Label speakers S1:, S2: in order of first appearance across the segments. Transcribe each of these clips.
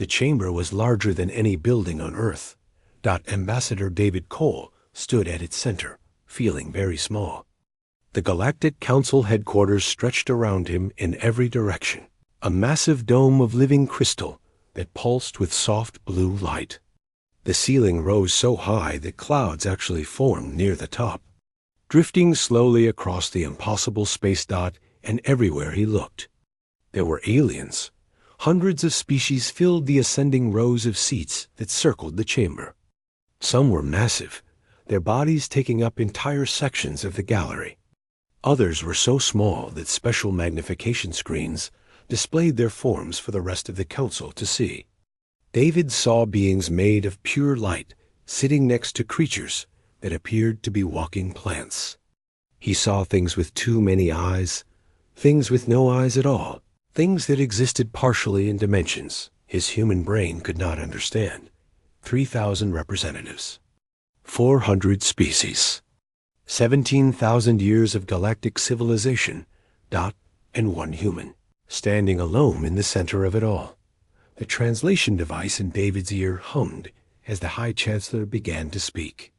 S1: The chamber was larger than any building on Earth. Ambassador David Cole stood at its center, feeling very small. The Galactic Council headquarters stretched around him in every direction, a massive dome of living crystal that pulsed with soft blue light. The ceiling rose so high that clouds actually formed near the top, drifting slowly across the impossible space dot and everywhere he looked. There were aliens. Hundreds of species filled the ascending rows of seats that circled the chamber. Some were massive, their bodies taking up entire sections of the gallery. Others were so small that special magnification screens displayed their forms for the rest of the council to see. David saw beings made of pure light sitting next to creatures that appeared to be walking plants. He saw things with too many eyes, things with no eyes at all, things that existed partially in dimensions his human brain could not understand. 3,000 representatives. 400 species. 17,000 years of galactic civilization, and one human, standing alone in the center of it all. The translation device in David's ear hummed as the High Chancellor began to speak.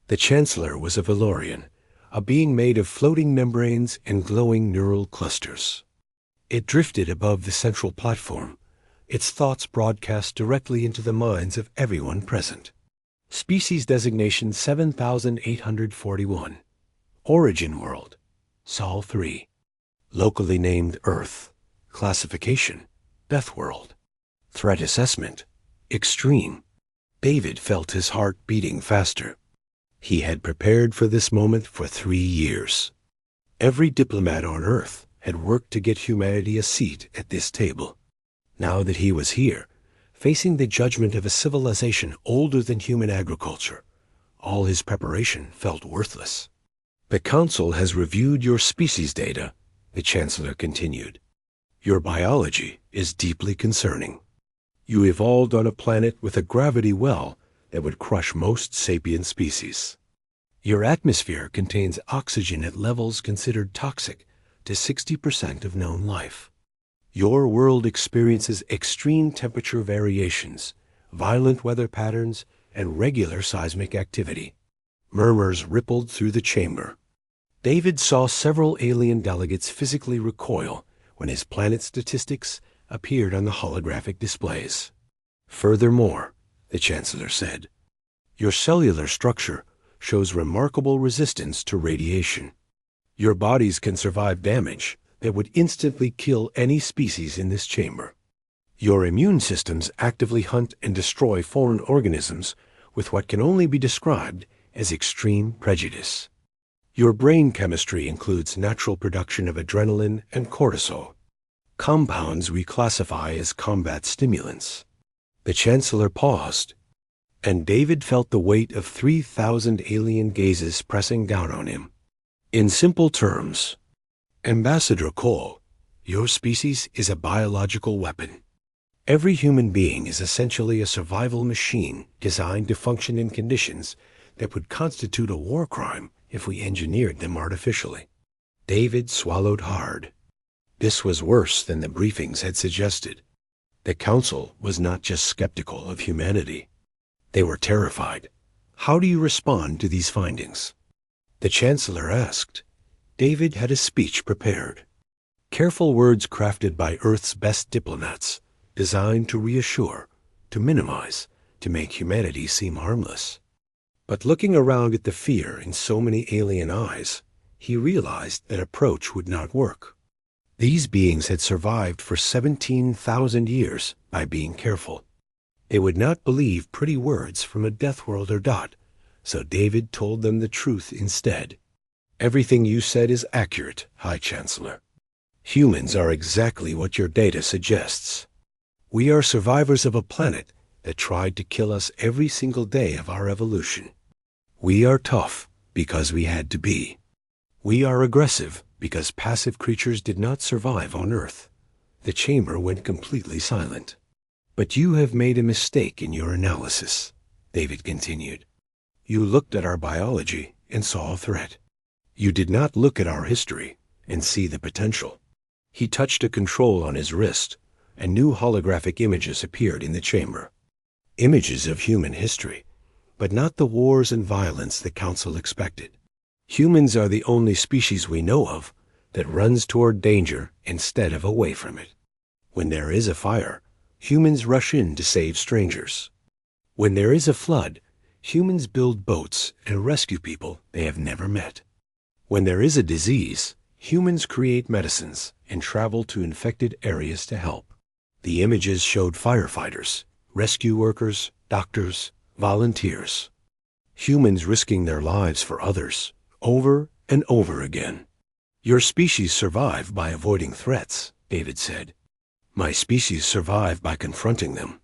S1: The Chancellor was a Valorian, a being made of floating membranes and glowing neural clusters. It drifted above the central platform, its thoughts broadcast directly into the minds of everyone present. Species designation 7841. Origin world, Sol 3. Locally named Earth. Classification, Deathworld. Threat assessment, extreme. David felt his heart beating faster. He had prepared for this moment for 3 years. Every diplomat on Earth had worked to get humanity a seat at this table. Now that he was here, facing the judgment of a civilization older than human agriculture, all his preparation felt worthless. The Council has reviewed your species data, the Chancellor continued. Your biology is deeply concerning. You evolved on a planet with a gravity well that would crush most sapient species. Your atmosphere contains oxygen at levels considered toxic to 60% of known life. Your world experiences extreme temperature variations, violent weather patterns, and regular seismic activity. Murmurs rippled through the chamber. David saw several alien delegates physically recoil when his planet statistics appeared on the holographic displays. Furthermore, the Chancellor said, your cellular structure shows remarkable resistance to radiation. Your bodies can survive damage that would instantly kill any species in this chamber. Your immune systems actively hunt and destroy foreign organisms with what can only be described as extreme prejudice. Your brain chemistry includes natural production of adrenaline and cortisol, compounds we classify as combat stimulants. The Chancellor paused, and David felt the weight of 3,000 alien gazes pressing down on him. In simple terms, Ambassador Cole, your species is a biological weapon. Every human being is essentially a survival machine designed to function in conditions that would constitute a war crime if we engineered them artificially. David swallowed hard. This was worse than the briefings had suggested. The Council was not just skeptical of humanity. They were terrified. How do you respond to these findings? The Chancellor asked. David had a speech prepared. Careful words crafted by Earth's best diplomats, designed to reassure, to minimize, to make humanity seem harmless. But looking around at the fear in so many alien eyes, he realized that approach would not work. These beings had survived for 17,000 years by being careful. They would not believe pretty words from a Deathworlder, so David told them the truth instead. Everything you said is accurate, High Chancellor. Humans are exactly what your data suggests. We are survivors of a planet that tried to kill us every single day of our evolution. We are tough because we had to be. We are aggressive because passive creatures did not survive on Earth. The chamber went completely silent. But you have made a mistake in your analysis, David continued. You looked at our biology and saw a threat. You did not look at our history and see the potential. He touched a control on his wrist, and new holographic images appeared in the chamber. Images of human history, but not the wars and violence the Council expected. Humans are the only species we know of that runs toward danger instead of away from it. When there is a fire, humans rush in to save strangers. When there is a flood, humans build boats and rescue people they have never met. When there is a disease, humans create medicines and travel to infected areas to help. The images showed firefighters, rescue workers, doctors, volunteers. Humans risking their lives for others, over and over again. Your species survive by avoiding threats, David said. My species survive by confronting them.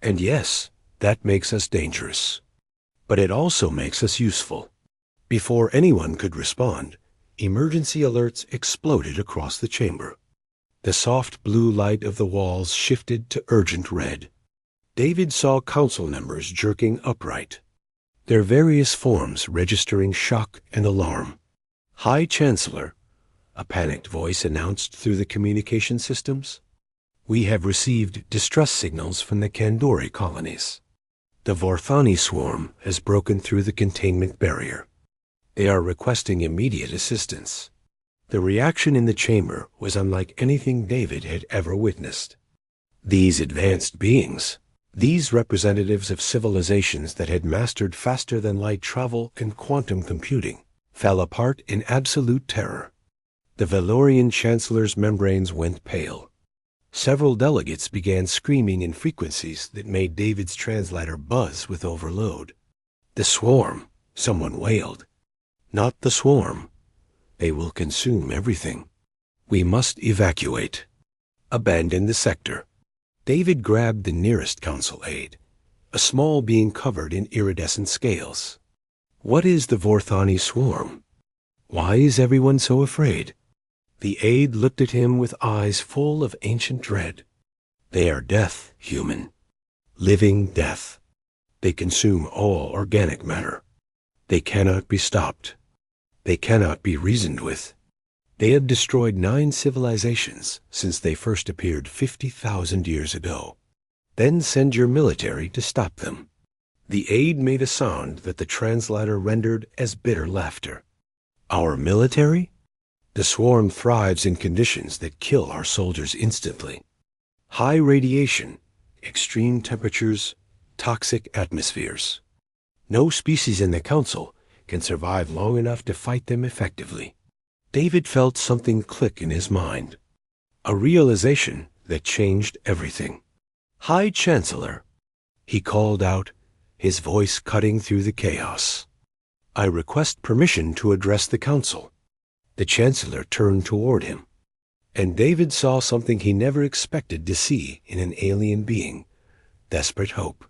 S1: And yes, that makes us dangerous. But it also makes us useful. Before anyone could respond, emergency alerts exploded across the chamber. The soft blue light of the walls shifted to urgent red. David saw council members jerking upright, their various forms registering shock and alarm. High Chancellor, a panicked voice announced through the communication systems. We have received distress signals from the Kandori colonies. The Vorthani swarm has broken through the containment barrier. They are requesting immediate assistance. The reaction in the chamber was unlike anything David had ever witnessed. These advanced beings, these representatives of civilizations that had mastered faster-than-light travel and quantum computing, fell apart in absolute terror. The Valorian Chancellor's membranes went pale. Several delegates began screaming in frequencies that made David's translator buzz with overload. The swarm, someone wailed. Not the swarm. They will consume everything. We must evacuate. Abandon the sector. David grabbed the nearest council aide, a small being covered in iridescent scales. What is the Vorthani swarm? Why is everyone so afraid? The aide looked at him with eyes full of ancient dread. They are death, human. Living death. They consume all organic matter. They cannot be stopped. They cannot be reasoned with. They have destroyed 9 civilizations since they first appeared 50,000 years ago. Then send your military to stop them. The aide made a sound that the translator rendered as bitter laughter. Our military? The swarm thrives in conditions that kill our soldiers instantly. High radiation, extreme temperatures, toxic atmospheres. No species in the Council can survive long enough to fight them effectively. David felt something click in his mind, a realization that changed everything. High Chancellor, he called out, his voice cutting through the chaos. I request permission to address the Council. The Chancellor turned toward him, and David saw something he never expected to see in an alien being, desperate hope.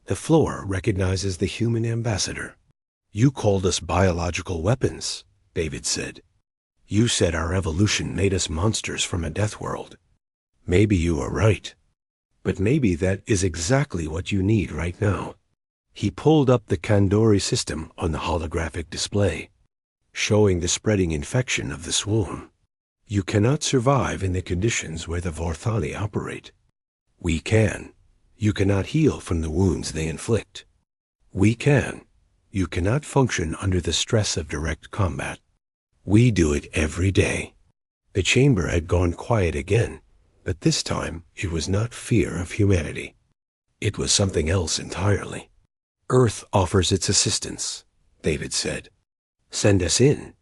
S1: The floor recognizes the human ambassador. You called us biological weapons, David said. You said our evolution made us monsters from a death world. Maybe you are right, but maybe that is exactly what you need right now. He pulled up the Kandori system on the holographic display, showing the spreading infection of the swarm. You cannot survive in the conditions where the Vorthani operate. We can. You cannot heal from the wounds they inflict. We can. You cannot function under the stress of direct combat. We do it every day. The chamber had gone quiet again, but this time it was not fear of humanity. It was something else entirely. Earth offers its assistance, David said. Send us in.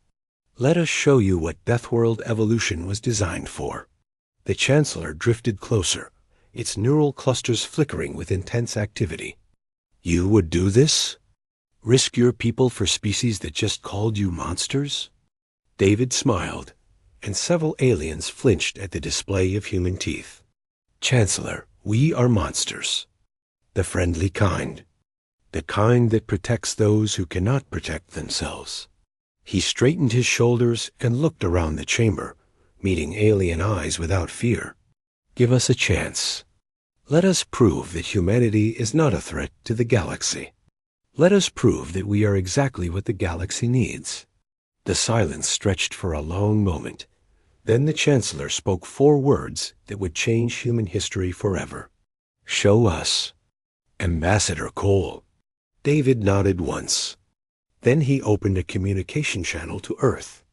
S1: Let us show you what Deathworld evolution was designed for. The Chancellor drifted closer, its neural clusters flickering with intense activity. You would do this? Risk your people for species that just called you monsters? David smiled, and several aliens flinched at the display of human teeth. Chancellor, we are monsters. The friendly kind. The kind that protects those who cannot protect themselves. He straightened his shoulders and looked around the chamber, meeting alien eyes without fear. Give us a chance. Let us prove that humanity is not a threat to the galaxy. Let us prove that we are exactly what the galaxy needs. The silence stretched for a long moment. Then the Chancellor spoke 4 words that would change human history forever. "Show us." "Ambassador Cole." David nodded once. Then he opened a communication channel to Earth.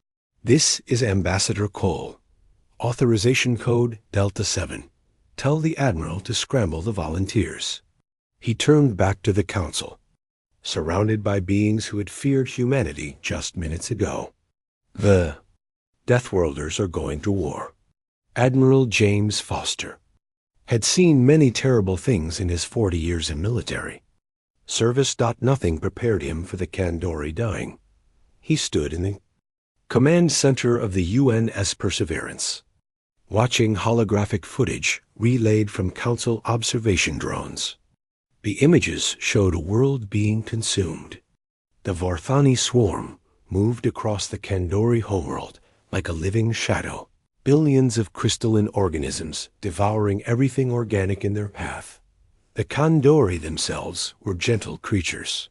S1: "This is Ambassador Cole. Authorization code Delta 7. Tell the Admiral to scramble the volunteers." He turned back to the Council, surrounded by beings who had feared humanity just minutes ago. "The Deathworlders are going to war." Admiral James Foster had seen many terrible things in his 40 years in military. Service. Nothing prepared him for the Kandori dying. He stood in the command center of the UNS Perseverance, watching holographic footage relayed from Council observation drones. The images showed a world being consumed. The Vorthani swarm moved across the Kandori homeworld like a living shadow, billions of crystalline organisms devouring everything organic in their path. The Kandori themselves were gentle creatures.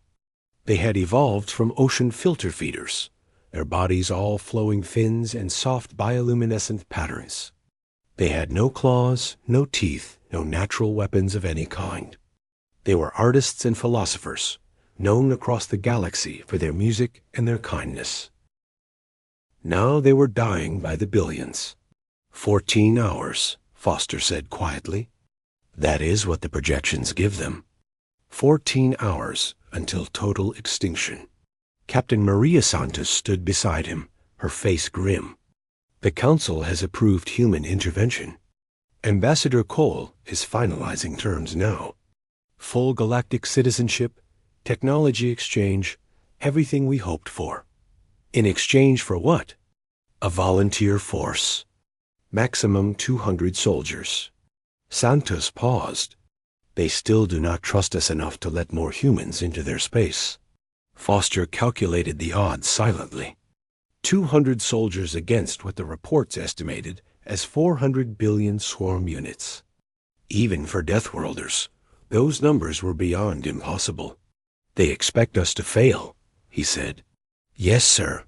S1: They had evolved from ocean filter feeders, their bodies all flowing fins and soft bioluminescent patterns. They had no claws, no teeth, no natural weapons of any kind. They were artists and philosophers, known across the galaxy for their music and their kindness. Now they were dying by the billions. 14 hours, Foster said quietly. That is what the projections give them. 14 hours until total extinction. Captain Maria Santos stood beside him, her face grim. The Council has approved human intervention. Ambassador Cole is finalizing terms now. Full galactic citizenship, technology exchange, everything we hoped for. In exchange for what? A volunteer force. Maximum 200 soldiers. Santos paused. They still do not trust us enough to let more humans into their space. Foster calculated the odds silently. 200 soldiers against what the reports estimated as 400 billion swarm units. Even for Deathworlders, those numbers were beyond impossible. "They expect us to fail," he said. "Yes, sir.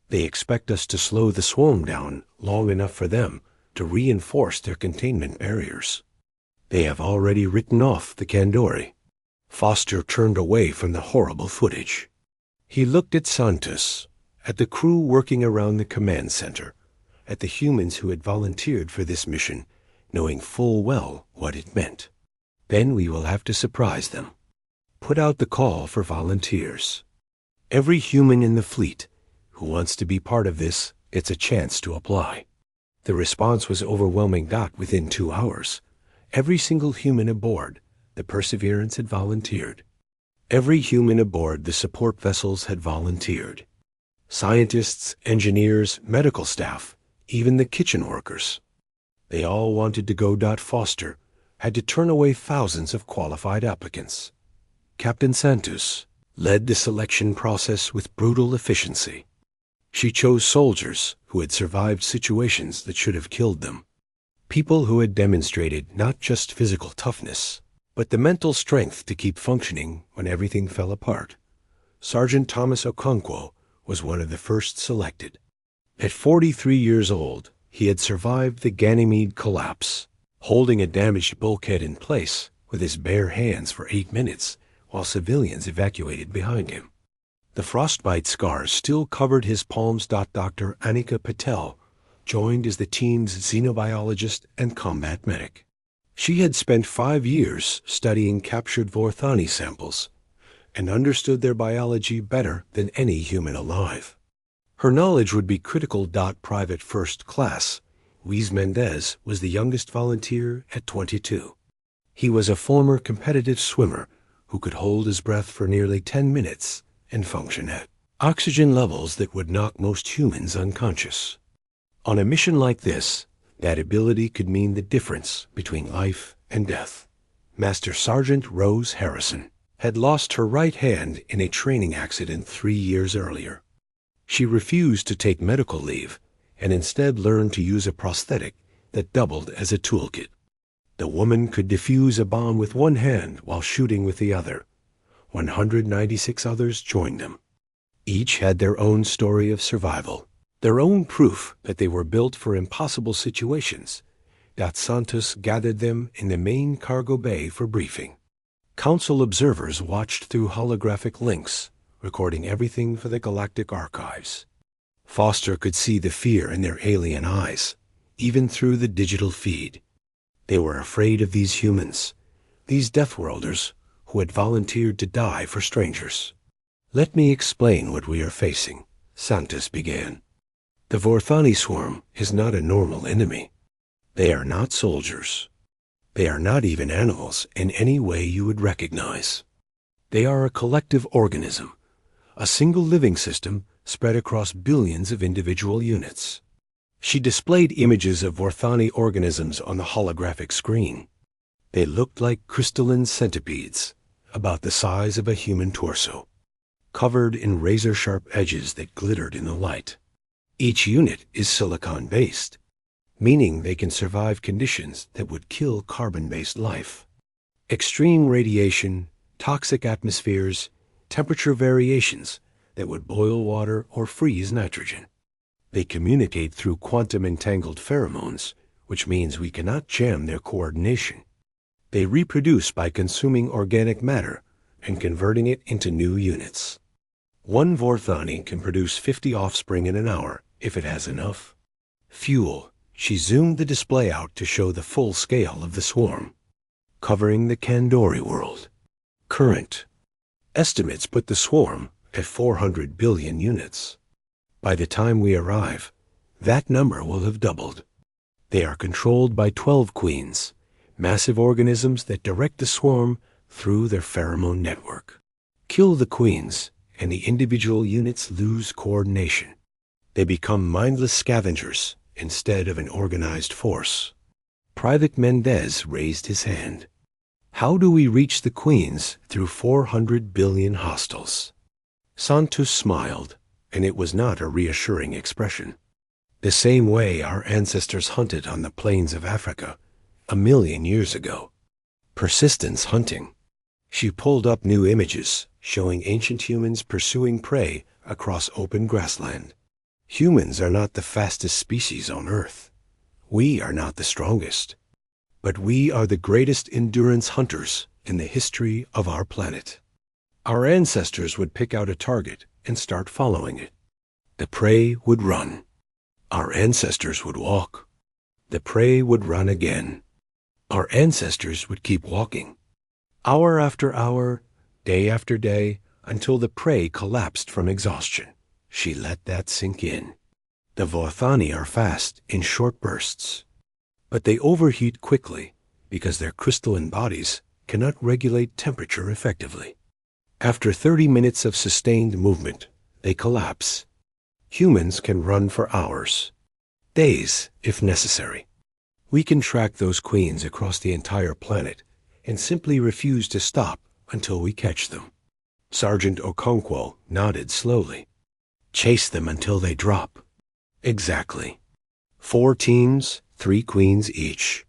S1: They expect us to slow the swarm down long enough for them to reinforce their containment barriers. They have already written off the Kandori." Foster turned away from the horrible footage. He looked at Santos, at the crew working around the command center, at the humans who had volunteered for this mission, knowing full well what it meant. "Then we will have to surprise them. Put out the call for volunteers. Every human in the fleet who wants to be part of this gets a chance to apply." The response was overwhelming. Within 2 hours, every single human aboard the Perseverance had volunteered. Every human aboard the support vessels had volunteered. Scientists, engineers, medical staff, even the kitchen workers. They all wanted to go. Foster had to turn away thousands of qualified applicants. Captain Santos led the selection process with brutal efficiency. She chose soldiers who had survived situations that should have killed them. People who had demonstrated not just physical toughness, but the mental strength to keep functioning when everything fell apart. Sergeant Thomas Okonkwo was one of the first selected. At 43 years old, he had survived the Ganymede collapse, holding a damaged bulkhead in place with his bare hands for 8 minutes while civilians evacuated behind him. The frostbite scars still covered his palms. Dr. Anika Patel joined as the team's xenobiologist and combat medic. She had spent 5 years studying captured Vorthani samples and understood their biology better than any human alive. Her knowledge would be critical. Private First Class Luis Mendez was the youngest volunteer at 22. He was a former competitive swimmer who could hold his breath for nearly 10 minutes and function at oxygen levels that would knock most humans unconscious. On a mission like this, that ability could mean the difference between life and death. Master Sergeant Rose Harrison had lost her right hand in a training accident 3 years earlier. She refused to take medical leave and instead learned to use a prosthetic that doubled as a toolkit. The woman could defuse a bomb with one hand while shooting with the other. 196 others joined them. Each had their own story of survival. Their own proof that they were built for impossible situations. Santos gathered them in the main cargo bay for briefing. Council observers watched through holographic links, recording everything for the Galactic archives. Foster could see the fear in their alien eyes, even through the digital feed. They were afraid of these humans, these Deathworlders who had volunteered to die for strangers. "Let me explain what we are facing," Santos began. "The Vorthani swarm is not a normal enemy. They are not soldiers. They are not even animals in any way you would recognize. They are a collective organism, a single living system spread across billions of individual units." She displayed images of Vorthani organisms on the holographic screen. They looked like crystalline centipedes, about the size of a human torso, covered in razor-sharp edges that glittered in the light. Each unit is silicon-based, meaning they can survive conditions that would kill carbon-based life. Extreme radiation, toxic atmospheres, temperature variations that would boil water or freeze nitrogen. They communicate through quantum-entangled pheromones, which means we cannot jam their coordination. They reproduce by consuming organic matter and converting it into new units. One Vorthani can produce 50 offspring in an hour if it has enough. Fuel. She zoomed the display out to show the full scale of the swarm, covering the Kandori world. Current. Estimates put the swarm at 400 billion units. By the time we arrive, that number will have doubled. They are controlled by 12 queens, massive organisms that direct the swarm through their pheromone network. Kill the queens, and the individual units lose coordination. They become mindless scavengers instead of an organized force. Private Mendez raised his hand. "How do we reach the queens through 400 billion hostiles?" Santos smiled, and it was not a reassuring expression. "The same way our ancestors hunted on the plains of Africa 1,000,000 years ago. Persistence hunting." She pulled up new images showing ancient humans pursuing prey across open grassland. Humans are not the fastest species on Earth. We are not the strongest. But we are the greatest endurance hunters in the history of our planet. Our ancestors would pick out a target and start following it. The prey would run. Our ancestors would walk. The prey would run again. Our ancestors would keep walking. Hour after hour, day after day, until the prey collapsed from exhaustion. She let that sink in. The Vorthani are fast in short bursts, but they overheat quickly because their crystalline bodies cannot regulate temperature effectively. After 30 minutes of sustained movement, they collapse. Humans can run for hours, days if necessary. We can track those queens across the entire planet and simply refuse to stop until we catch them. Sergeant Okonkwo nodded slowly. "Chase them until they drop." "Exactly. 4 teams, 3 queens each.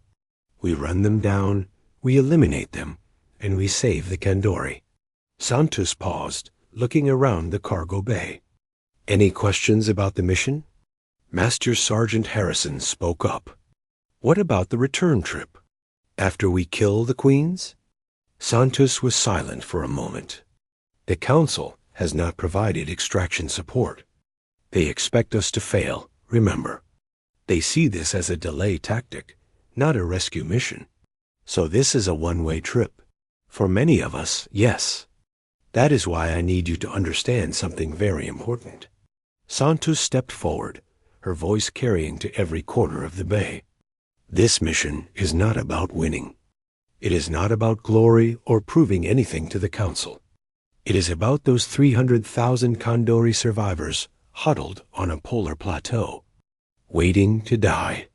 S1: We run them down, we eliminate them, and we save the Kandori." Santos paused, looking around the cargo bay. "Any questions about the mission?" Master Sergeant Harrison spoke up. "What about the return trip? After we kill the queens?" Santos was silent for a moment. "The Council has not provided extraction support. They expect us to fail, remember. They see this as a delay tactic, not a rescue mission. So this is a one-way trip. For many of us, yes. That is why I need you to understand something very important." Santos stepped forward, her voice carrying to every corner of the bay. "This mission is not about winning. It is not about glory or proving anything to the Council. It is about those 300,000 Kandori survivors huddled on a polar plateau, waiting to die."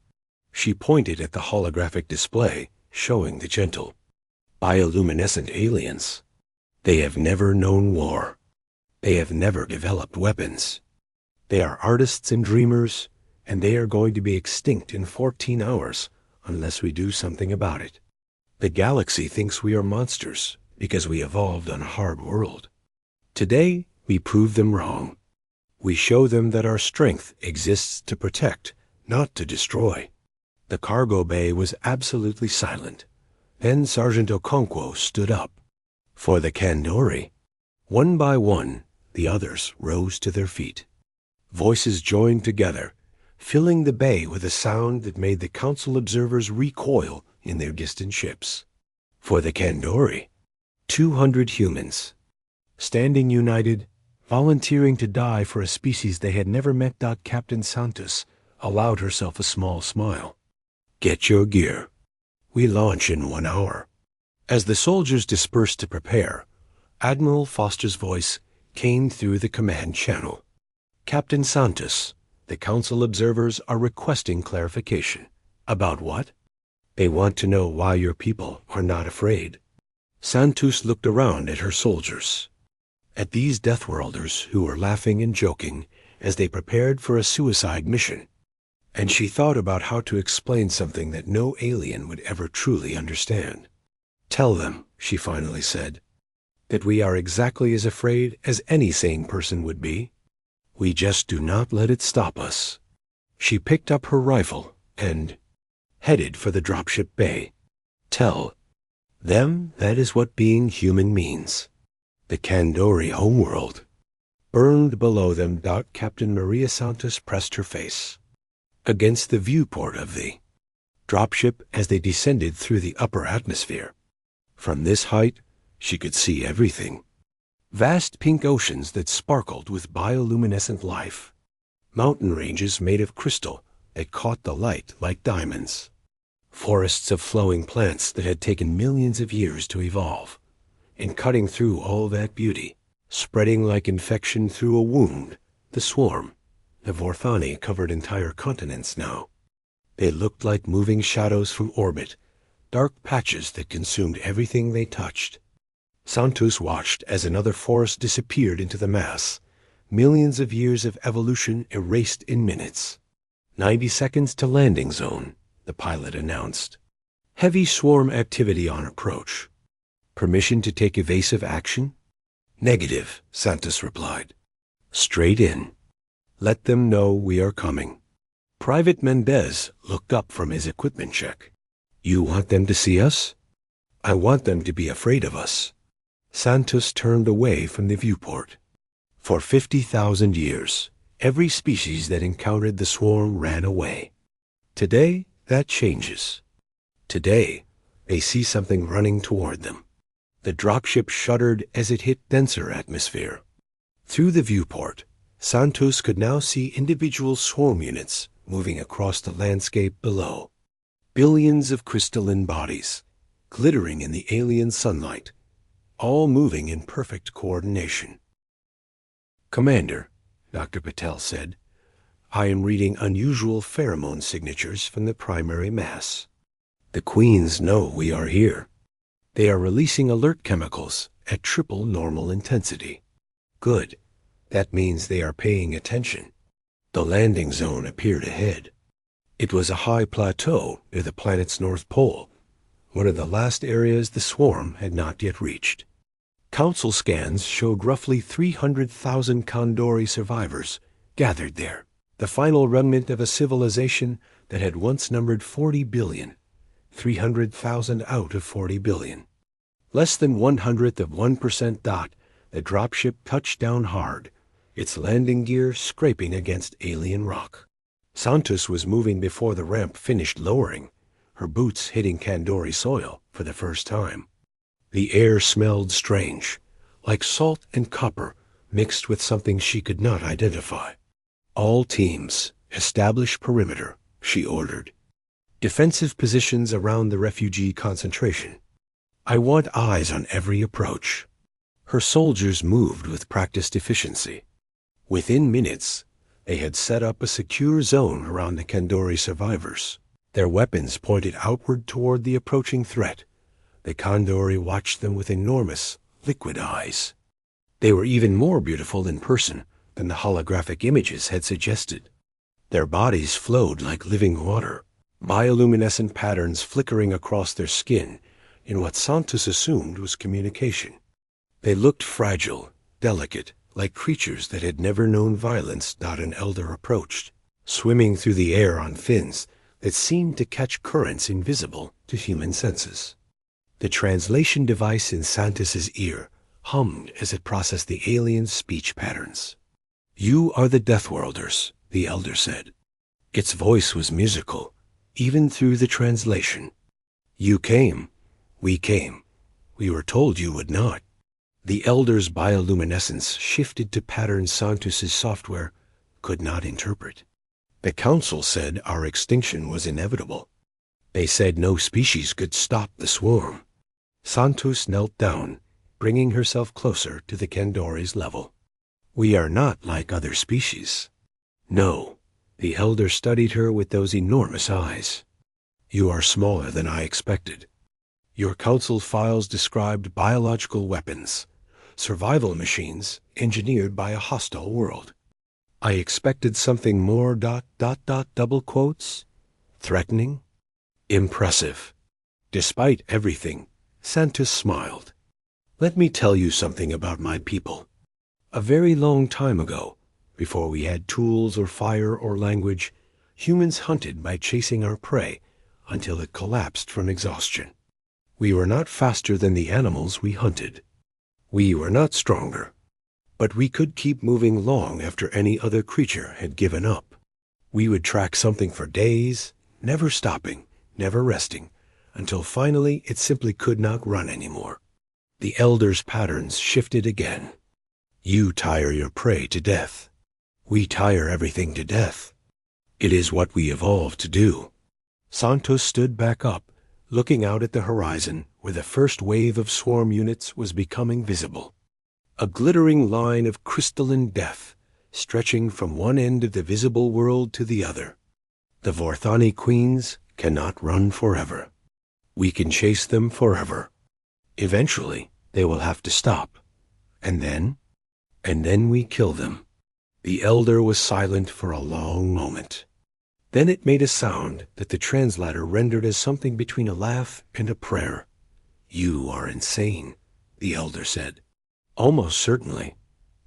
S1: She pointed at the holographic display showing the gentle, bioluminescent aliens. "They have never known war. They have never developed weapons. They are artists and dreamers, and they are going to be extinct in 14 hours unless we do something about it. The galaxy thinks we are monsters because we evolved on a hard world. Today, we prove them wrong. We show them that our strength exists to protect, not to destroy. The cargo bay was absolutely silent. Then Sergeant Okonkwo stood up. For the Kandori. One by one, the others rose to their feet. Voices joined together, filling the bay with a sound that made the council observers recoil in their distant ships. For the Kandori, 200 humans, standing united, volunteering to die for a species they had never met. Captain Santos allowed herself a small smile. Get your gear. We launch in 1 hour. As the soldiers dispersed to prepare, Admiral Foster's voice came through the command channel. Captain Santos, the council observers are requesting clarification. About what? They want to know why your people are not afraid. Santos looked around at her soldiers, at these Deathworlders who were laughing and joking as they prepared for a suicide mission. And she thought about how to explain something that no alien would ever truly understand. Tell them, she finally said, that we are exactly as afraid as any sane person would be. We just do not let it stop us. She picked up her rifle and headed for the dropship bay. Tell them that is what being human means. The Kandori homeworld. Burned below them. Captain Maria Santos pressed her face against the viewport of the dropship as they descended through the upper atmosphere. From this height, she could see everything. Vast pink oceans that sparkled with bioluminescent life. Mountain ranges made of crystal that caught the light like diamonds. Forests of flowing plants that had taken millions of years to evolve. And cutting through all that beauty, spreading like infection through a wound, the swarm. The Vorthani covered entire continents now. They looked like moving shadows from orbit, dark patches that consumed everything they touched. Santos watched as another forest disappeared into the mass, millions of years of evolution erased in minutes. 90 seconds to landing zone, the pilot announced. Heavy swarm activity on approach. Permission to take evasive action? Negative, Santos replied. Straight in. Let them know we are coming. Private Mendez looked up from his equipment check. You want them to see us? I want them to be afraid of us. Santos turned away from the viewport. For 50,000 years, every species that encountered the swarm ran away. Today, that changes. Today, they see something running toward them. The dropship shuddered as it hit denser atmosphere. Through the viewport, Santos could now see individual swarm units moving across the landscape below. Billions of crystalline bodies, glittering in the alien sunlight, all moving in perfect coordination. Commander, Dr. Patel said, I am reading unusual pheromone signatures from the primary mass. The queens know we are here. They are releasing alert chemicals at triple normal intensity. Good. That means they are paying attention. The landing zone appeared ahead. It was a high plateau near the planet's north pole, one of the last areas the swarm had not yet reached. Council scans showed roughly 300,000 Kandori survivors gathered there, the final remnant of a civilization that had once numbered 40 billion, 300,000 out of 40 billion. Less than 1/100%. The dropship touched down hard, its landing gear scraping against alien rock. Santos was moving before the ramp finished lowering, her boots hitting Kandori soil for the first time. The air smelled strange, like salt and copper mixed with something she could not identify. All teams, establish perimeter, she ordered. Defensive positions around the refugee concentration. I want eyes on every approach. Her soldiers moved with practiced efficiency. Within minutes, they had set up a secure zone around the Kandori survivors. Their weapons pointed outward toward the approaching threat. The Kandori watched them with enormous, liquid eyes. They were even more beautiful in person than the holographic images had suggested. Their bodies flowed like living water, bioluminescent patterns flickering across their skin in what Santos assumed was communication. They looked fragile, delicate, Like creatures that had never known violence, an elder approached, swimming through the air on fins that seemed to catch currents invisible to human senses. The translation device in Santus's ear hummed as it processed the alien's speech patterns. "You are the Deathworlders," the elder said. Its voice was musical, even through the translation. "You came. We came. We were told you would not." The elder's bioluminescence shifted to patterns Santus's software could not interpret. "The council said our extinction was inevitable. They said no species could stop the swarm." Santus knelt down, bringing herself closer to the Kandori's level. "We are not like other species." "No." The elder studied her with those enormous eyes. "You are smaller than I expected. Your council files described biological weapons, survival machines engineered by a hostile world. I expected something more ... double quotes. Threatening? Impressive." Despite everything, Santus smiled. "Let me tell you something about my people. A very long time ago, before we had tools or fire or language, humans hunted by chasing our prey until it collapsed from exhaustion. We were not faster than the animals we hunted. We were not stronger, but we could keep moving long after any other creature had given up. We would track something for days, never stopping, never resting, until finally it simply could not run anymore." The elder's patterns shifted again. "You tire your prey to death. We tire everything to death. It is what we evolved to do." Santos stood back up, looking out at the horizon where the first wave of swarm units was becoming visible. A glittering line of crystalline death, stretching from one end of the visible world to the other. The Vorthani queens cannot run forever. We can chase them forever. Eventually, they will have to stop. And then we kill them." The elder was silent for a long moment. Then it made a sound that the translator rendered as something between a laugh and a prayer. "You are insane," the elder said. "Almost certainly.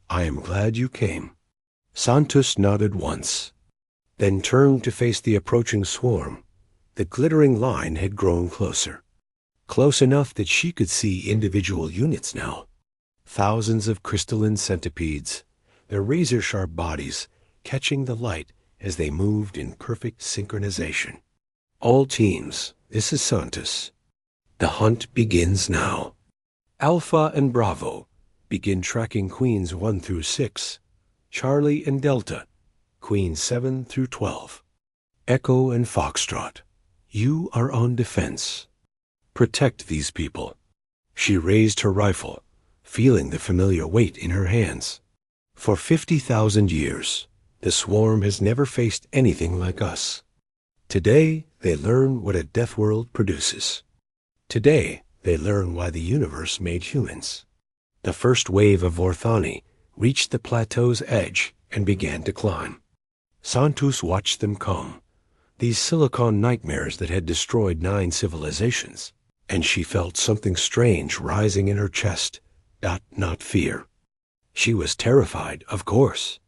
S1: I am glad you came." Santus nodded once, then turned to face the approaching swarm. The glittering line had grown closer. Close enough that she could see individual units now. Thousands of crystalline centipedes, their razor-sharp bodies catching the light as they moved in perfect synchronization. "All teams, this is Santus. The hunt begins now. Alpha and Bravo, begin tracking Queens 1 through 6. Charlie and Delta, Queens 7 through 12. Echo and Foxtrot, you are on defense. Protect these people." She raised her rifle, feeling the familiar weight in her hands. "For 50,000 years, the swarm has never faced anything like us. Today, they learn what a death world produces. Today, they learn why the universe made humans." The first wave of Vorthani reached the plateau's edge and began to climb. Santus watched them come, these silicon nightmares that had destroyed 9 civilizations, and she felt something strange rising in her chest, not fear. She was terrified, of course.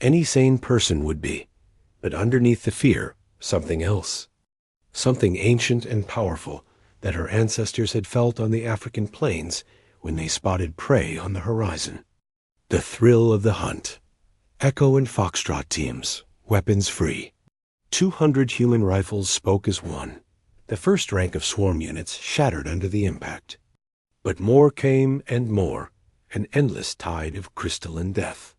S1: Any sane person would be, but underneath the fear, something else. Something ancient and powerful that her ancestors had felt on the African plains when they spotted prey on the horizon. The thrill of the hunt. Echo and Foxtrot teams, weapons free. 200 human rifles spoke as one. The first rank of swarm units shattered under the impact. But more came and more, an endless tide of crystalline death.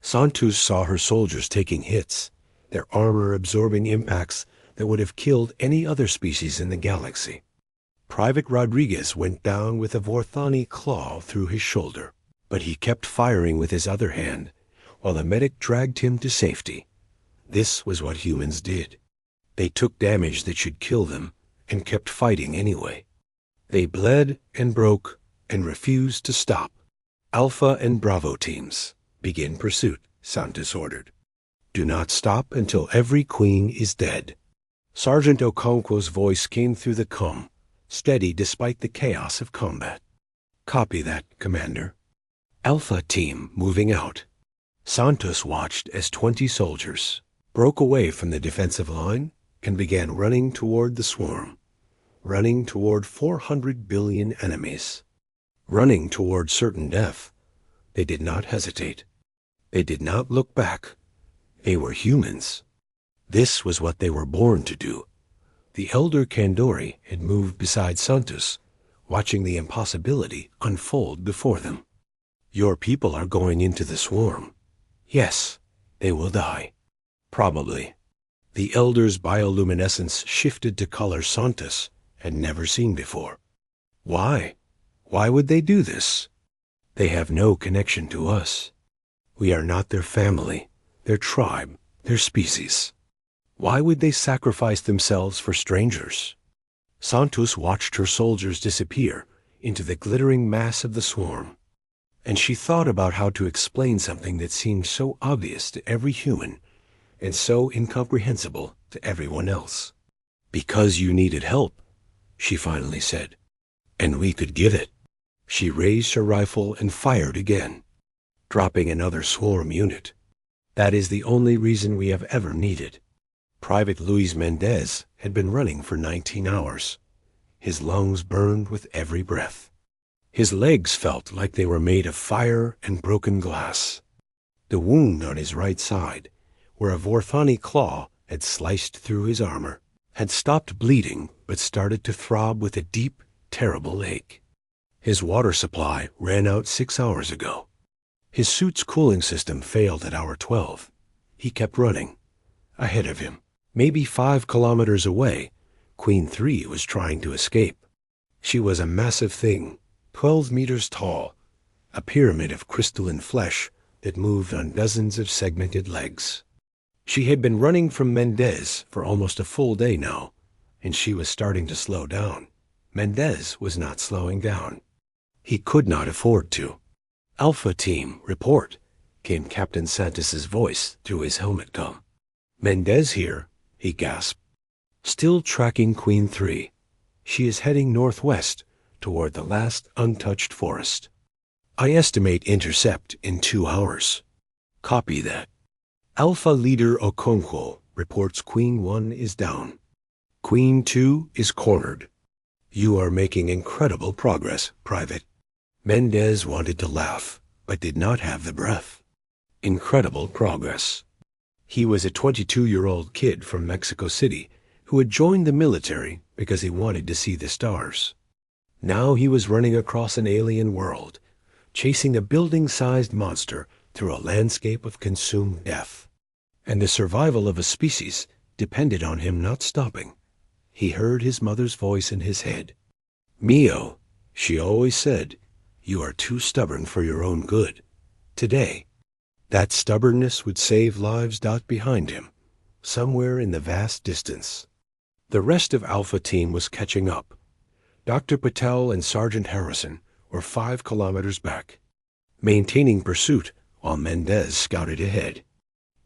S1: Santus saw her soldiers taking hits, their armor absorbing impacts that would have killed any other species in the galaxy. Private Rodriguez went down with a Vorthani claw through his shoulder, but he kept firing with his other hand, while the medic dragged him to safety. This was what humans did. They took damage that should kill them, and kept fighting anyway. They bled and broke, and refused to stop. "Alpha and Bravo teams, begin pursuit," Santus ordered. "Do not stop until every queen is dead." Sergeant Okonkwo's voice came through the com, steady despite the chaos of combat. "Copy that, Commander." Alpha Team moving out. Santos watched as 20 soldiers broke away from the defensive line and began running toward the swarm, running toward 400 billion enemies, running toward certain death. They did not hesitate. They did not look back. They were humans. This was what they were born to do. The elder Kandori had moved beside Santos, watching the impossibility unfold before them. Your people are going into the swarm. Yes, they will die. Probably. The elder's bioluminescence shifted to color Santos had never seen before. Why? Why would they do this? They have no connection to us. We are not their family, their tribe, their species. Why would they sacrifice themselves for strangers? Santos watched her soldiers disappear into the glittering mass of the swarm, and she thought about how to explain something that seemed so obvious to every human and so incomprehensible to everyone else. Because you needed help, she finally said, and we could give it. She raised her rifle and fired again, dropping another swarm unit. That is the only reason we have ever needed. Private Luis Mendez had been running for 19 hours. His lungs burned with every breath. His legs felt like they were made of fire and broken glass. The wound on his right side, where a Vorthani claw had sliced through his armor, had stopped bleeding but started to throb with a deep, terrible ache. His water supply ran out 6 hours ago. His suit's cooling system failed at hour 12. He kept running. Ahead of him, maybe 5 kilometers away, Queen 3 was trying to escape. She was a massive thing, 12 meters tall, a pyramid of crystalline flesh that moved on dozens of segmented legs. She had been running from Mendez for almost a full day now, and she was starting to slow down. Mendez was not slowing down. He could not afford to. Alpha Team, report, came Captain Santos's voice through his helmet gum. Mendez here, he gasped. Still tracking Queen 3. She is heading northwest toward the last untouched forest. I estimate intercept in 2 hours. Copy that. Alpha Leader Okonkwo reports Queen 1 is down. Queen 2 is cornered. You are making incredible progress, Private. Mendez wanted to laugh, but did not have the breath. Incredible progress. He was a 22-year-old kid from Mexico City who had joined the military because he wanted to see the stars. Now he was running across an alien world, chasing a building-sized monster through a landscape of consumed death. And the survival of a species depended on him not stopping. He heard his mother's voice in his head. Mio, she always said, you are too stubborn for your own good. Today, that stubbornness would save lives. Behind him, somewhere in the vast distance. The rest of Alpha Team was catching up. Dr. Patel and Sergeant Harrison were 5 kilometers back, maintaining pursuit while Mendez scouted ahead.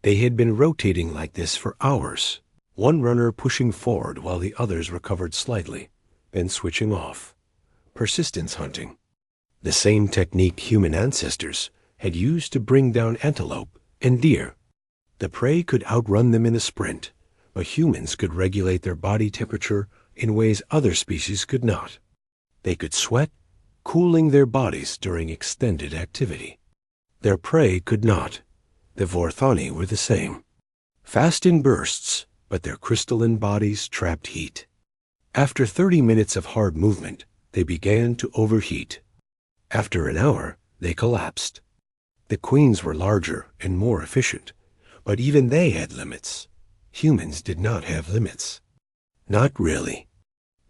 S1: They had been rotating like this for hours, one runner pushing forward while the others recovered slightly, then switching off. Persistence hunting. The same technique human ancestors had used to bring down antelope and deer. The prey could outrun them in a sprint, but humans could regulate their body temperature in ways other species could not. They could sweat, cooling their bodies during extended activity. Their prey could not. The Vorthani were the same. Fast in bursts, but their crystalline bodies trapped heat. After 30 minutes of hard movement, they began to overheat. After an hour, they collapsed. The queens were larger and more efficient, but even they had limits. Humans did not have limits. Not really.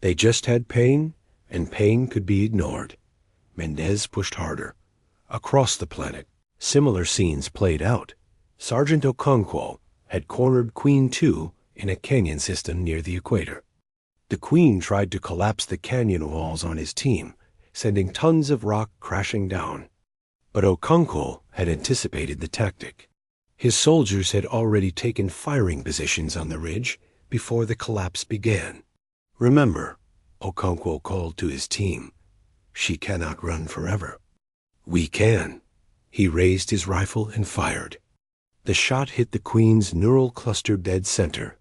S1: They just had pain, and pain could be ignored. Mendez pushed harder. Across the planet, similar scenes played out. Sergeant Okonkwo had cornered Queen 2 in a canyon system near the equator. The Queen tried to collapse the canyon walls on his team, sending tons of rock crashing down. But Okonkwo had anticipated the tactic. His soldiers had already taken firing positions on the ridge before the collapse began. Remember, Okonkwo called to his team, she cannot run forever. We can. He raised his rifle and fired. The shot hit the queen's neural cluster dead center.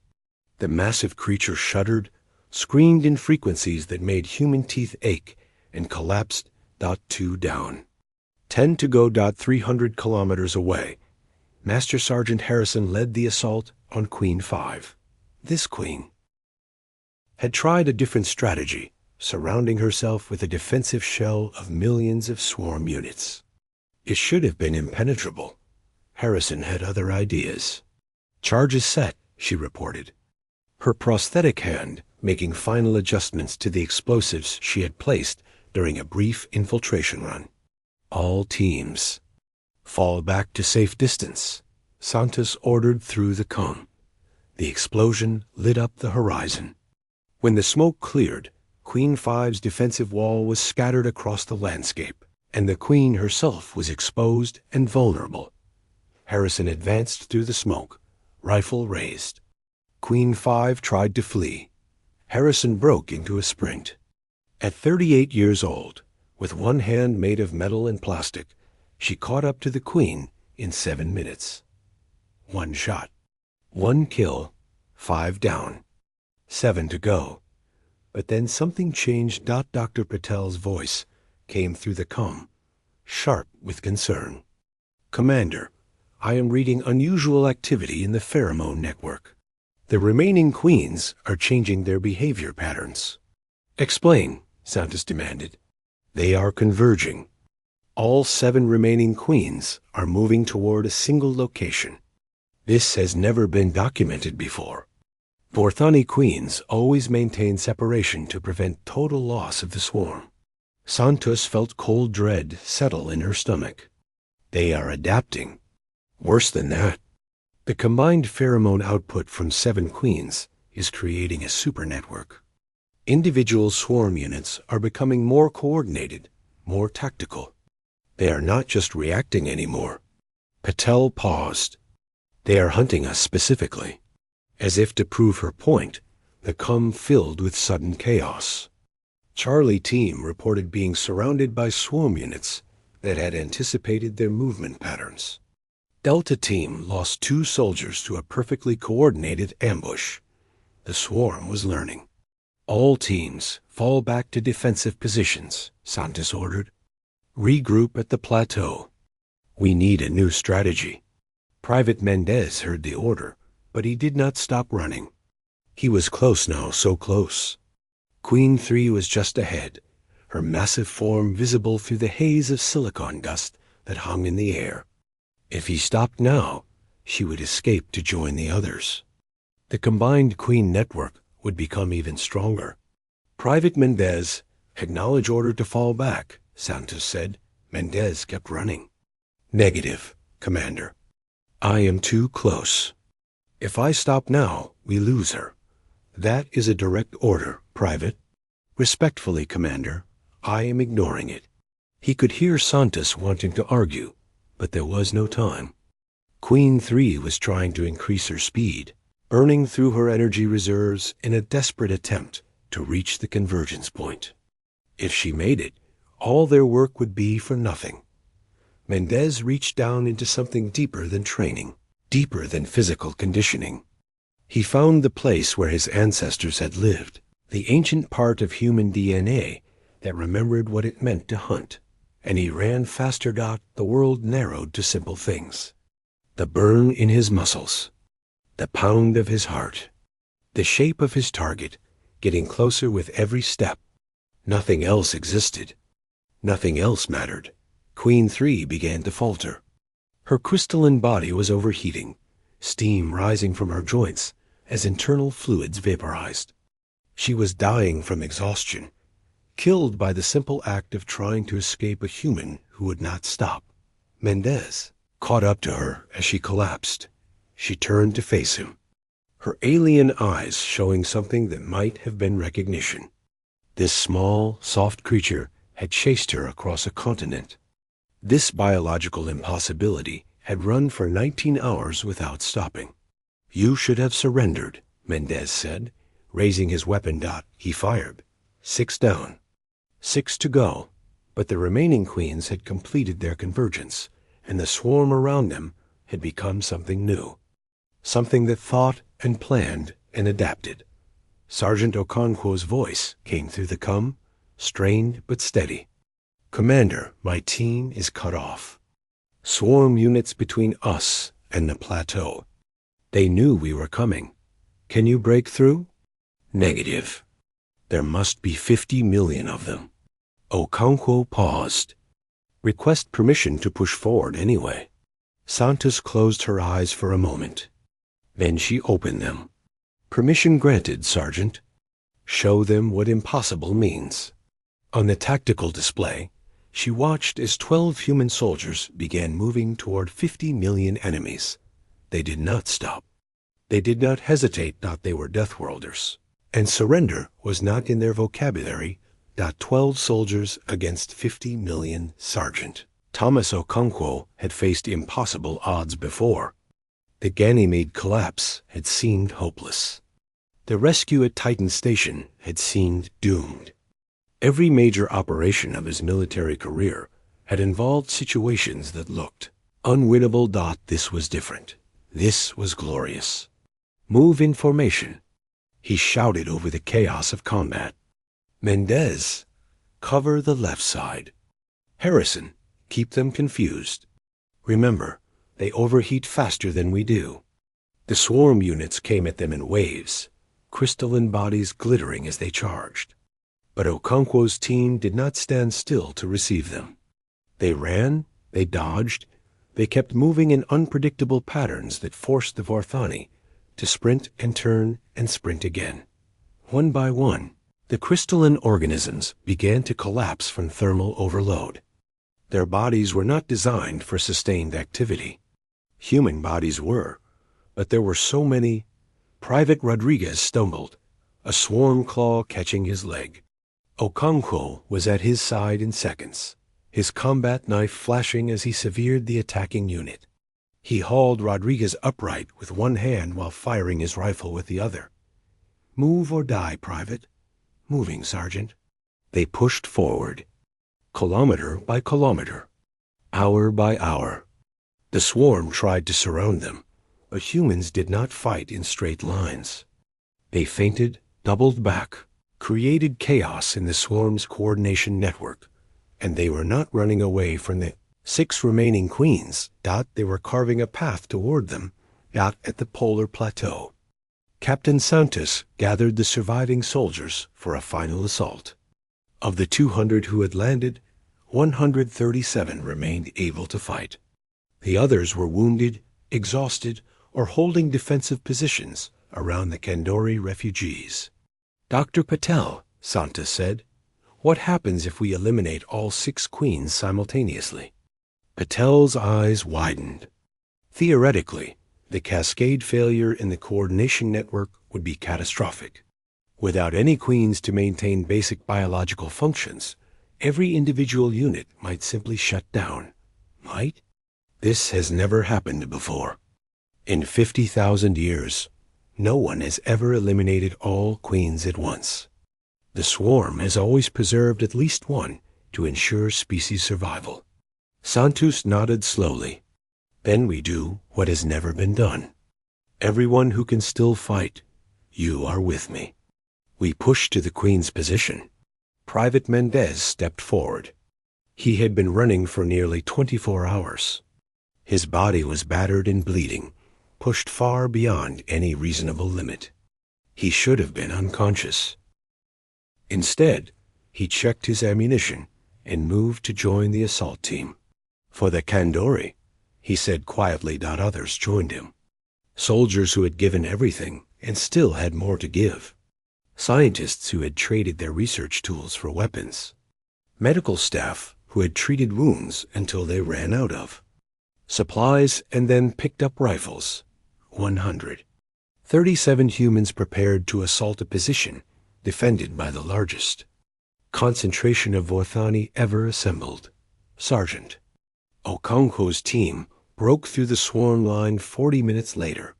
S1: The massive creature shuddered, screamed in frequencies that made human teeth ache, and collapsed. 2 down. 10 to go. 300 kilometers away. Master Sergeant Harrison led the assault on Queen 5. This queen had tried a different strategy, surrounding herself with a defensive shell of millions of swarm units. It should have been impenetrable. Harrison had other ideas. "Charges set," she reported, her prosthetic hand making final adjustments to the explosives she had placed during a brief infiltration run. "All teams, fall back to safe distance," Santos ordered through the com. The explosion lit up the horizon. When the smoke cleared, Queen 5's defensive wall was scattered across the landscape, and the queen herself was exposed and vulnerable. Harrison advanced through the smoke, rifle raised. Queen 5 tried to flee. Harrison broke into a sprint. At 38 years old, with one hand made of metal and plastic, she caught up to the queen in 7 minutes. 1 shot. 1 kill. 5 down. 7 to go. But then something changed. Dr. Patel's voice came through the comm, sharp with concern. "Commander, I am reading unusual activity in the pheromone network. The remaining queens are changing their behavior patterns." "Explain," Santos demanded. "They are converging. All 7 remaining queens are moving toward a single location. This has never been documented before. Vorthani queens always maintain separation to prevent total loss of the swarm." Santos felt cold dread settle in her stomach. They are adapting. Worse than that, the combined pheromone output from 7 queens is creating a super network. Individual swarm units are becoming more coordinated, more tactical. They are not just reacting anymore. Patel paused. "They are hunting us specifically." As if to prove her point, the comm filled with sudden chaos. Charlie Team reported being surrounded by swarm units that had anticipated their movement patterns. Delta Team lost 2 soldiers to a perfectly coordinated ambush. The swarm was learning. "All teams, fall back to defensive positions," Santos ordered. "Regroup at the plateau. We need a new strategy." Private Mendez heard the order, but he did not stop running. He was close now, so close. Queen 3 was just ahead, her massive form visible through the haze of silicon dust that hung in the air. If he stopped now, she would escape to join the others. The combined queen network would become even stronger. "Private Mendez, acknowledge order to fall back," Santos said. Mendez kept running. "Negative, Commander. I am too close. If I stop now, we lose her. That is a direct order, Private." "Respectfully, Commander, I am ignoring it." He could hear Santos wanting to argue, but there was no time. Queen 3 was trying to increase her speed, burning through her energy reserves in a desperate attempt to reach the convergence point. If she made it, all their work would be for nothing. Mendez reached down into something deeper than training, deeper than physical conditioning. He found the place where his ancestors had lived, the ancient part of human DNA that remembered what it meant to hunt, and he ran faster. The world narrowed to simple things. The burn in his muscles, the pound of his heart, the shape of his target, getting closer with every step. Nothing else existed. Nothing else mattered. Queen 3 began to falter. Her crystalline body was overheating, steam rising from her joints as internal fluids vaporized. She was dying from exhaustion, killed by the simple act of trying to escape a human who would not stop. Mendez caught up to her as she collapsed. She turned to face him, her alien eyes showing something that might have been recognition. This small, soft creature had chased her across a continent. This biological impossibility had run for 19 hours without stopping. "You should have surrendered," Mendez said, raising his weapon. He fired. 6 down. 6 to go, but the remaining queens had completed their convergence, and the swarm around them had become something new. Something that thought and planned and adapted. Sergeant Okonkwo's voice came through the cum, strained but steady. "Commander, my team is cut off. Swarm units between us and the plateau. They knew we were coming. Can you break through?" "Negative. There must be 50 million of them." Okonkwo paused. "Request permission to push forward anyway." Santos closed her eyes for a moment. Then she opened them. "Permission granted, Sergeant." Show them what impossible means. On the tactical display, she watched as 12 human soldiers began moving toward 50 million enemies. They did not stop. They did not hesitate, not they were Deathworlders. And surrender was not in their vocabulary. 12 soldiers against 50 million, Sergeant. Thomas Okonkwo had faced impossible odds before. The Ganymede collapse had seemed hopeless. The rescue at Titan Station had seemed doomed. Every major operation of his military career had involved situations that looked unwinnable. This was different. This was glorious. "Move in formation," he shouted over the chaos of combat. "Mendez, cover the left side. Harrison, keep them confused. Remember, they overheat faster than we do." The swarm units came at them in waves, crystalline bodies glittering as they charged. But Okonkwo's team did not stand still to receive them. They ran, they dodged, they kept moving in unpredictable patterns that forced the Vorthani to sprint and turn and sprint again. One by one, the crystalline organisms began to collapse from thermal overload. Their bodies were not designed for sustained activity. Human bodies were, but there were so many. Private Rodriguez stumbled, a swarm claw catching his leg. Okonkwo was at his side in seconds, his combat knife flashing as he severed the attacking unit. He hauled Rodriguez upright with one hand while firing his rifle with the other. "Move or die, Private." "Moving, Sergeant." They pushed forward, kilometer by kilometer, hour by hour. The swarm tried to surround them, but humans did not fight in straight lines. They feinted, doubled back, created chaos in the swarm's coordination network, and they were not running away from the 6 remaining queens. They were carving a path toward them, at the polar plateau. Captain Santos gathered the surviving soldiers for a final assault. Of the 200 who had landed, 137 remained able to fight. The others were wounded, exhausted, or holding defensive positions around the Kandori refugees. "Dr. Patel," Santos said, "what happens if we eliminate all 6 queens simultaneously?" Patel's eyes widened. Theoretically, the cascade failure in the coordination network would be catastrophic. Without any queens to maintain basic biological functions, every individual unit might simply shut down. Might? This has never happened before. In 50,000 years, no one has ever eliminated all queens at once. The swarm has always preserved at least one to ensure species survival. Santos nodded slowly. "Then we do what has never been done. Everyone who can still fight, you are with me." We pushed to the queen's position. Private Mendez stepped forward. He had been running for nearly 24 hours. His body was battered and bleeding, pushed far beyond any reasonable limit. He should have been unconscious. Instead, he checked his ammunition and moved to join the assault team. For the Kandori, he said quietly. Others joined him. Soldiers who had given everything and still had more to give. Scientists who had traded their research tools for weapons. Medical staff who had treated wounds until they ran out of supplies and then picked up rifles. 100. 37 humans prepared to assault a position defended by the largest concentration of Vorthani ever assembled. Sergeant. Okonkwo's team broke through the swarm line 40 minutes later,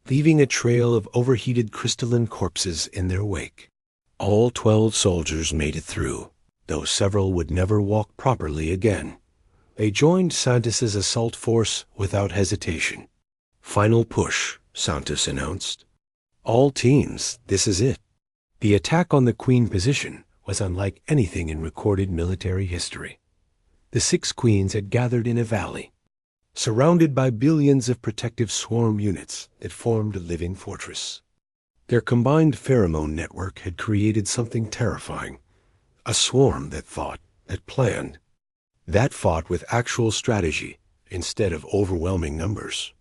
S1: leaving a trail of overheated crystalline corpses in their wake. All 12 soldiers made it through, though several would never walk properly again. They joined Santus's assault force without hesitation. "Final push," Santus announced. "All teams, this is it." The attack on the Queen position was unlike anything in recorded military history. The 6 queens had gathered in a valley, surrounded by billions of protective swarm units that formed a living fortress. Their combined pheromone network had created something terrifying, a swarm that thought, that planned, that fought with actual strategy instead of overwhelming numbers.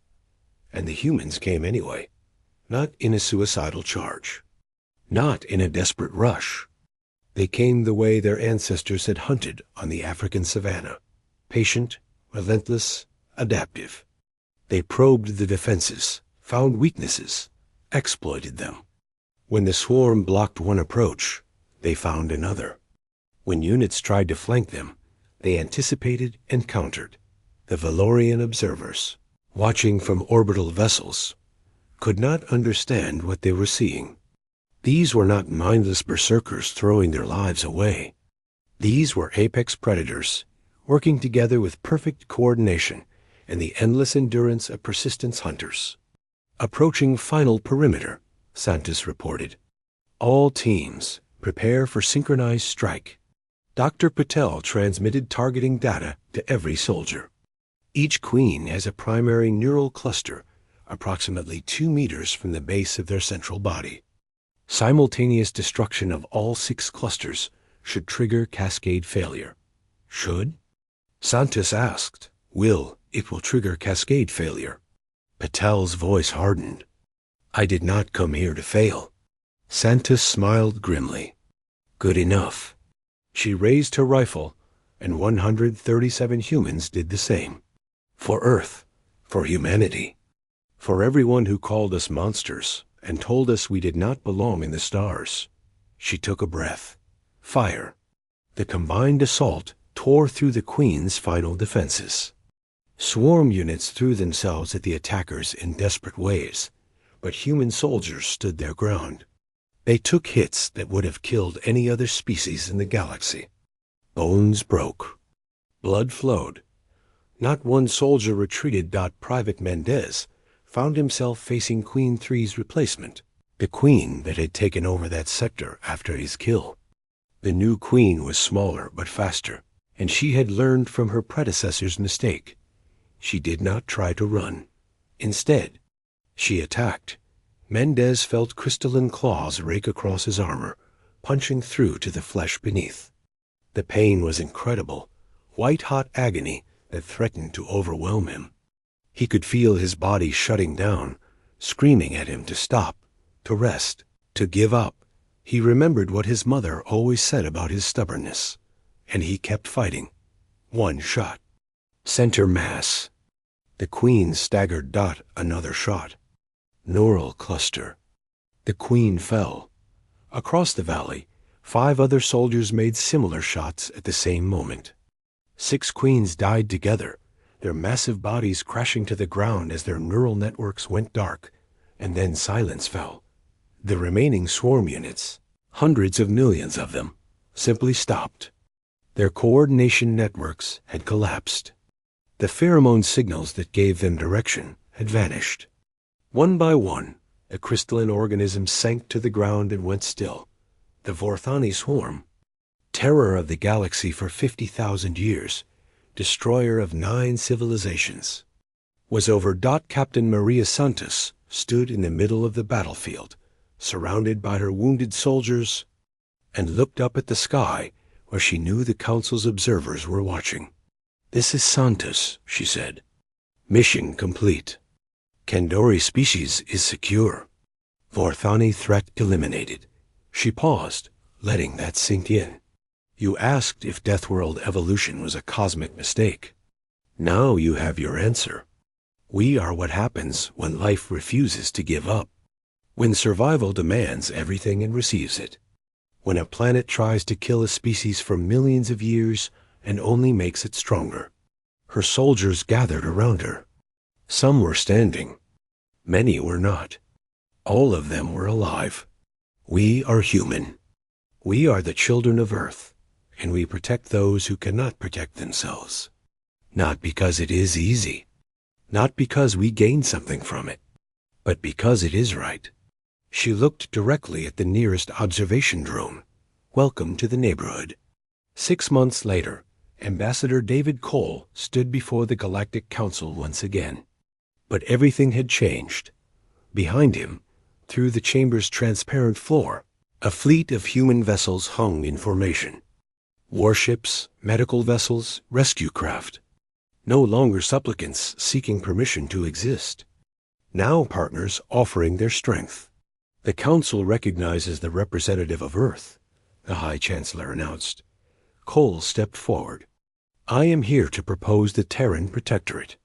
S1: And the humans came anyway, not in a suicidal charge, not in a desperate rush. They came the way their ancestors had hunted on the African savanna, patient, relentless, adaptive. They probed the defenses, found weaknesses, exploited them. When the swarm blocked one approach, they found another. When units tried to flank them, they anticipated and countered. The Valorian observers, watching from orbital vessels, could not understand what they were seeing. These were not mindless berserkers throwing their lives away. These were apex predators, working together with perfect coordination and the endless endurance of persistence hunters. "Approaching final perimeter," Santus reported. "All teams, prepare for synchronized strike." Dr. Patel transmitted targeting data to every soldier. Each queen has a primary neural cluster approximately 2 meters from the base of their central body. Simultaneous destruction of all 6 clusters should trigger cascade failure. Should? Santus asked. It will trigger cascade failure. Patel's voice hardened. "I did not come here to fail." Santus smiled grimly. "Good enough." She raised her rifle, and 137 humans did the same. For Earth, for humanity, for everyone who called us monsters and told us we did not belong in the stars. She took a breath. Fire. The combined assault tore through the Queen's final defenses. Swarm units threw themselves at the attackers in desperate waves, but human soldiers stood their ground. They took hits that would have killed any other species in the galaxy. Bones broke. Blood flowed. Not one soldier retreated. Private Mendez found himself facing Queen 3's replacement, the queen that had taken over that sector after his kill. The new queen was smaller but faster, and she had learned from her predecessor's mistake. She did not try to run. Instead, she attacked. Mendez felt crystalline claws rake across his armor, punching through to the flesh beneath. The pain was incredible, white-hot agony that threatened to overwhelm him. He could feel his body shutting down, screaming at him to stop, to rest, to give up. He remembered what his mother always said about his stubbornness, and he kept fighting. One shot. Center mass. The queen staggered. Another shot. Neural cluster. The queen fell. Across the valley, 5 other soldiers made similar shots at the same moment. 6 queens died together, their massive bodies crashing to the ground as their neural networks went dark, and then silence fell. The remaining swarm units, hundreds of millions of them, simply stopped. Their coordination networks had collapsed. The pheromone signals that gave them direction had vanished. One by one, a crystalline organism sank to the ground and went still. The Vorthani swarm, terror of the galaxy for 50,000 years, destroyer of 9 civilizations, was over. Captain Maria Santos stood in the middle of the battlefield, surrounded by her wounded soldiers, and looked up at the sky where she knew the Council's observers were watching. "This is Santos," she said. "Mission complete. Kandori species is secure. Vorthani threat eliminated." She paused, letting that sink in. "You asked if Deathworld evolution was a cosmic mistake. Now you have your answer. We are what happens when life refuses to give up. When survival demands everything and receives it. When a planet tries to kill a species for millions of years and only makes it stronger." Her soldiers gathered around her. Some were standing. Many were not. All of them were alive. "We are human. We are the children of Earth, and we protect those who cannot protect themselves. Not because it is easy. Not because we gain something from it, but because it is right. She looked directly at the nearest observation drone. Welcome to the neighborhood. 6 months later, Ambassador David Cole stood before the Galactic Council once again. But everything had changed. Behind him, through the chamber's transparent floor, a fleet of human vessels hung in formation. Warships, medical vessels, rescue craft. No longer supplicants seeking permission to exist. Now partners offering their strength. The Council recognizes the representative of Earth, the High Chancellor announced. Cole stepped forward. I am here to propose the Terran Protectorate,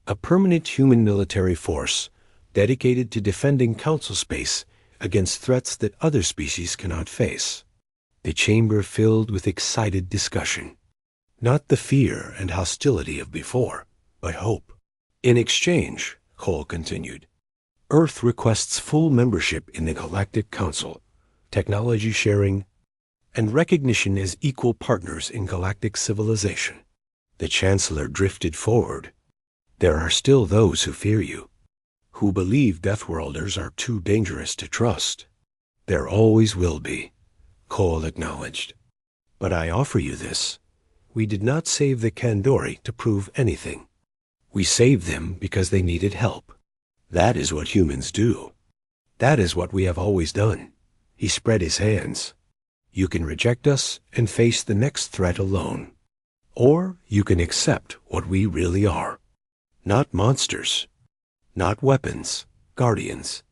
S1: a permanent human military force dedicated to defending Council space against threats that other species cannot face. The chamber filled with excited discussion. Not the fear and hostility of before, but hope. In exchange, Cole continued, Earth requests full membership in the Galactic Council, technology sharing, and recognition as equal partners in galactic civilization. The Chancellor drifted forward. There are still those who fear you, who believe Deathworlders are too dangerous to trust. There always will be, Cole acknowledged. But I offer you this. We did not save the Kandori to prove anything. We saved them because they needed help. That is what humans do. That is what we have always done. He spread his hands. You can reject us and face the next threat alone. Or you can accept what we really are. Not monsters. Not weapons. Guardians.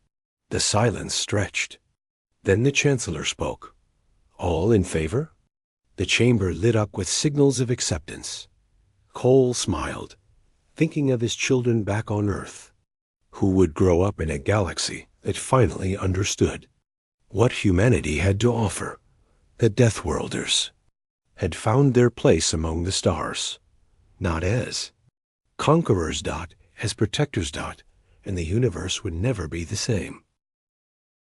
S1: The silence stretched. Then the Chancellor spoke. All in favor? The chamber lit up with signals of acceptance. Cole smiled, thinking of his children back on Earth, who would grow up in a galaxy that finally understood what humanity had to offer. The Deathworlders had found their place among the stars, not as conquerors, as protectors, and the universe would never be the same.